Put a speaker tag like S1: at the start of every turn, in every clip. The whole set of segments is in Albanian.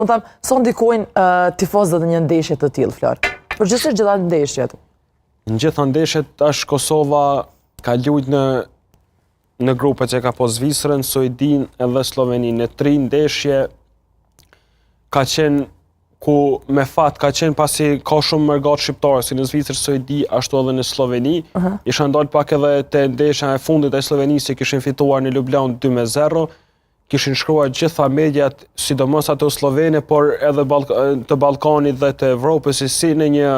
S1: Unë thamë, so ndikojnë tifozët në një ndeshje të tillë, Flor? Përgjithsisht gjitha ndeshjet.
S2: Në gjitha ndeshjet, tash Kosova ka luajtur në grupet që ka pas Zvicrën, Suedin edhe Sloveninë. Në 3 ndeshje ka qenë ku me fat ka qenë pasi ka shumë mërgat shqiptare, si në Zvicër, Suedi, ashtu edhe në Sloveni. Isha ndalë pak edhe te ndeshja e fundit e Slovenisë, kishin fituar në Ljubljana 2-0. Kishin shkruar gjitha mediat, sidomos ato slovene, por edhe të Ballkanit dhe të Evropës, si në një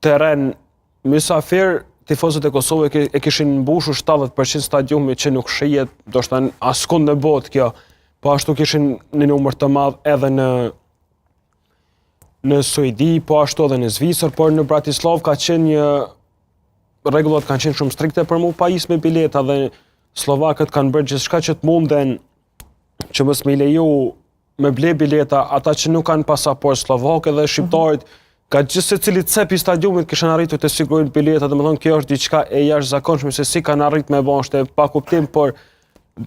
S2: terren mysafir, tifozët e Kosovës e kishin mbushur 70% stadiumi që nuk shihet, ndoshta askund në botë kjo. Po ashtu kishin në numër të madh edhe në Suedi, po ashtu edhe në Zvicër, por në Bratislav ka qenë një rregullat kanë qenë shumë strikte për mu pajis me bileta dhe Slovakët kanë bërë gjithçka që të munden që mos me leju me ble bileta ata që nuk kanë pasaport slovake dhe shqiptarit ka gjithë secili cep i stadiumit kishin arritur të sigurojnë bileta, domethënë kjo është diçka e jashtëzakonshme se si kanë arritur me bashkë pa kuptim, por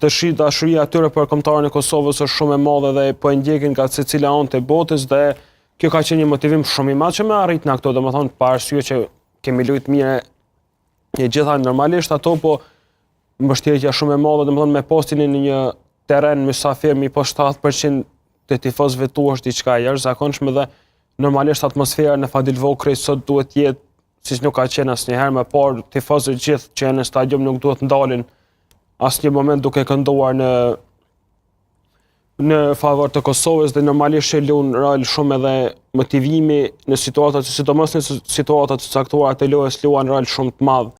S2: dashuria atyre për kombëtarën e Kosovës është shumë e madhe dhe po e ndjekin nga secila anë të botës dhe kjo ka qenë një motivim shumë i madh që me arrit na këto, domethënë pa arsye që kemi luajtur mirë e gjitha normalisht ato, po mbështetja shumë e madhe, domethënë me postin në një terren mysafir mi po 70% të tifozëve tu është diçka e jashtëzakonshme dhe normalisht atmosfera në Fadil Vokrej sot duhet jetë siç nuk ka qenë asnjëherë më parë, tifozët gjithë që janë në stadium nuk duhet ndalin asnjë moment duke kënduar në favor të Kosovës dhe normalisht që luan rol shumë edhe motivimi në situata, sidomos në situata të caktuara të lojës luan rol shumë të madh.